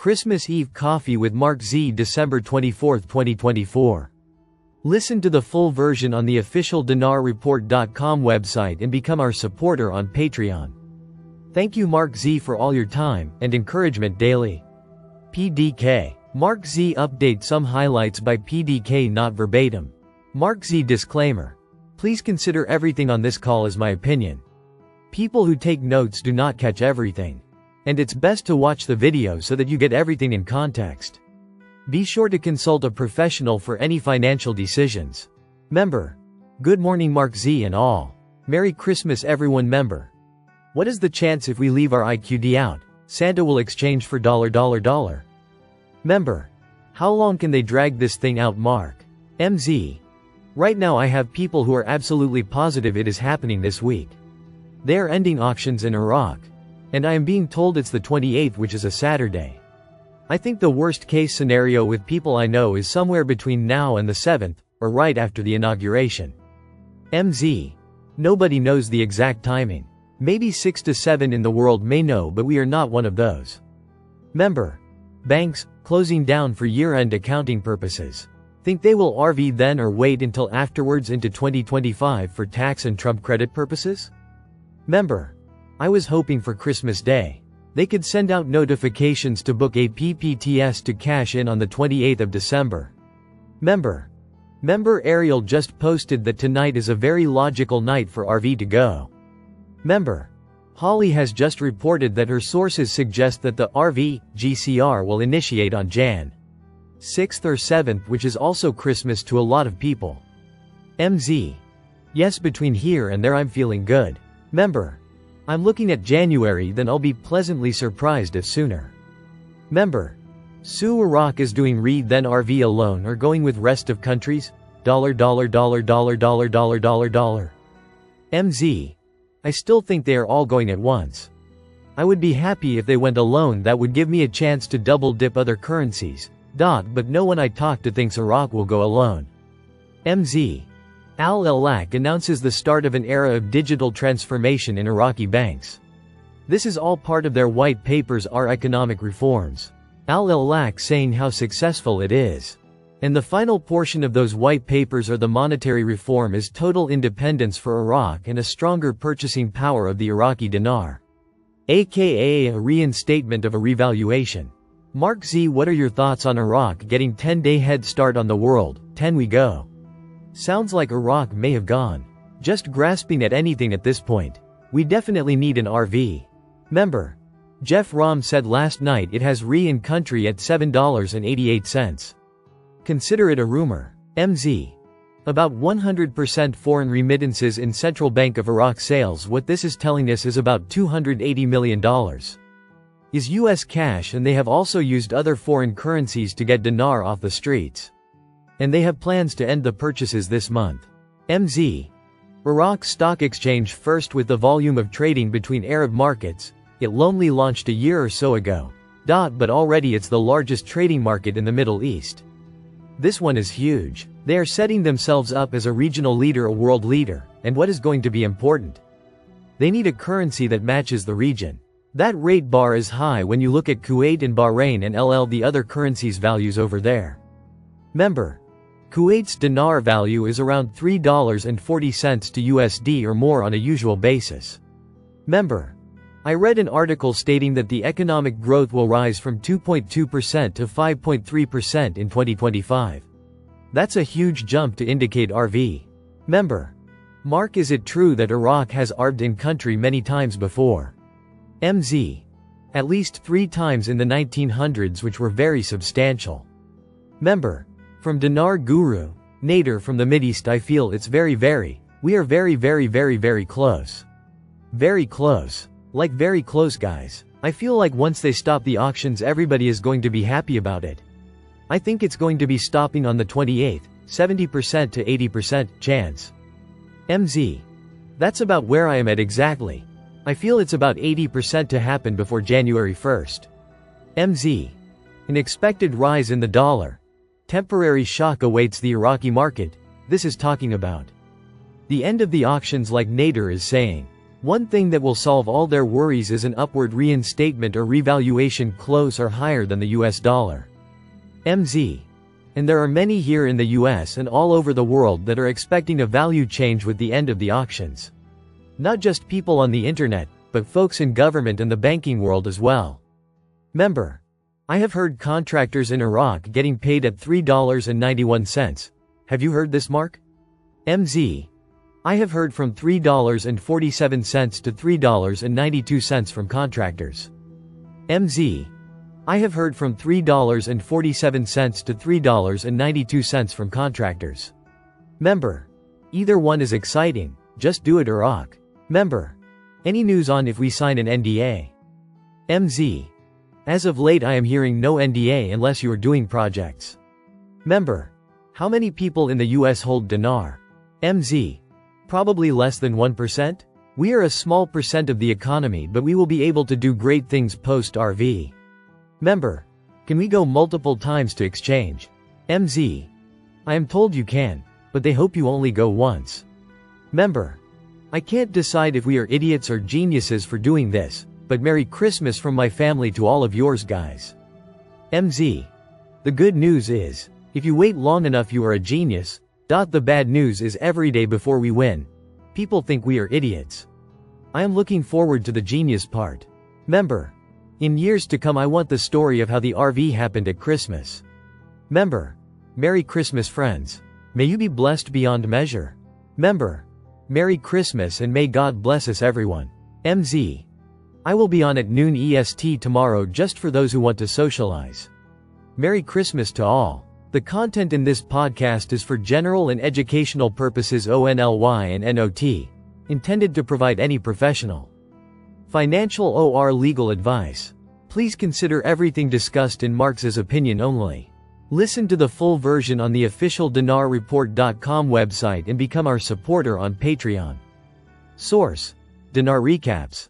Christmas Eve Coffee with MarkZ December 24, 2024. Listen to the full version on the official dinarreport.com website and become our supporter on Patreon. Thank you MarkZ for all your time and encouragement daily. PDK. MarkZ update some highlights by PDK not verbatim. MarkZ disclaimer. Please consider everything on this call as my opinion. People who take notes do not catch everything. And it's best to watch the video so that you get everything in context. Be sure to consult a professional for any financial decisions. Member. Good morning MarkZ and all. Merry Christmas everyone member. What is the chance if we leave our IQD out, Santa will exchange for $. Member. How long can they drag this thing out Mark? MZ. Right now I have people who are absolutely positive it is happening this week. They are ending auctions in Iraq. And I am being told it's the 28th, which is a Saturday. I think the worst case scenario with people I know is somewhere between now and the 7th, or right after the inauguration. MZ. Nobody knows the exact timing. Maybe 6 to 7 in the world may know, but we are not one of those. Member. Banks, closing down for year-end accounting purposes. Think they will RV then or wait until afterwards into 2025 for tax and Trump credit purposes? Member. I was hoping for Christmas Day. They could send out notifications to book a PPTS to cash in on the 28th of December. Member. Member Ariel just posted that tonight is a very logical night for RV to go. Member. Holly has just reported that her sources suggest that the RV GCR will initiate on Jan. 6th or 7th, which is also Christmas to a lot of people. MZ. Yes, between here and there I'm feeling good. Member. I'm looking at January, then I'll be pleasantly surprised if sooner. Member. Sue Iraq is doing read then RV alone or going with rest of countries? MZ. I still think they are all going at once. I would be happy if they went alone, that would give me a chance to double dip other currencies. But no one I talk to thinks Iraq will go alone. MZ. Al-Alaq announces the start of an era of digital transformation in Iraqi banks. This is all part of their white papers, our economic reforms. Al-Alaq saying how successful it is. And the final portion of those white papers are the monetary reform is total independence for Iraq and a stronger purchasing power of the Iraqi dinar. AKA a reinstatement of a revaluation. MarkZ, what are your thoughts on Iraq getting 10-day head start on the world? 10 we go. Sounds like Iraq may have gone. Just grasping at anything at this point. We definitely need an RV. Member. Jeff Rom said last night it has in country at $7.88. Consider it a rumor. MZ. About 100% foreign remittances in Central Bank of Iraq sales. What this is telling us is about $280 million. Is US cash, and they have also used other foreign currencies to get dinar off the streets. And they have plans to end the purchases this month. MZ. Iraq Stock Exchange first with the volume of trading between Arab markets. It only launched a year or so ago. But already it's the largest trading market in the Middle East. This one is huge. They are setting themselves up as a regional leader, a world leader, and what is going to be important? They need a currency that matches the region. That rate bar is high when you look at Kuwait and Bahrain and the other currencies values over there. Member. Kuwait's dinar value is around $3.40 to USD or more on a usual basis. Member. I read an article stating that the economic growth will rise from 2.2% to 5.3% in 2025. That's a huge jump to indicate RV. Member. Mark, is it true that Iraq has RV'd in country many times before? MZ. At least 3 times in the 1900s, which were very substantial. Member. From Dinar Guru, Nader from the Mideast, I feel it's we are very close. Very close. Like very close guys. I feel like once they stop the auctions everybody is going to be happy about it. I think it's going to be stopping on the 28th, 70% to 80% chance. MZ. That's about where I am at exactly. I feel it's about 80% to happen before January 1st. MZ. An expected rise in the dollar. Temporary shock awaits the Iraqi market. This is talking about the end of the auctions, like Nader is saying. One thing that will solve all their worries is an upward reinstatement or revaluation close or higher than the US dollar. MZ. And there are many here in the US and all over the world that are expecting a value change with the end of the auctions. Not just people on the internet, but folks in government and the banking world as well. Member. I have heard contractors in Iraq getting paid at $3.91. Have you heard this, Mark? MZ. I have heard from $3.47 to $3.92 from contractors. MZ. I have heard from $3.47 to $3.92 from contractors. Member. Either one is exciting, just do it Iraq. Member. Any news on if we sign an NDA? MZ. As of late I am hearing no NDA unless you are doing projects. Member. How many people in the US hold dinar? MZ. Probably less than 1%? We are a small percent of the economy, but we will be able to do great things post-RV. Member. Can we go multiple times to exchange? MZ. I am told you can, but they hope you only go once. Member. I can't decide if we are idiots or geniuses for doing this, but Merry Christmas from my family to all of yours guys. MZ. The good news is, if you wait long enough you are a genius. The bad news is every day before we win, people think we are idiots. I am looking forward to the genius part. Member. In years to come I want the story of how the RV happened at Christmas. Member. Merry Christmas friends. May you be blessed beyond measure. Member. Merry Christmas and may God bless us everyone. MZ. I will be on at noon EST tomorrow just for those who want to socialize. Merry Christmas to all. The content in this podcast is for general and educational purposes only and not intended to provide any professional, financial or legal advice. Please consider everything discussed in MarkZ's opinion only. Listen to the full version on the official dinarreport.com website and become our supporter on Patreon. Source: Dinar Recaps.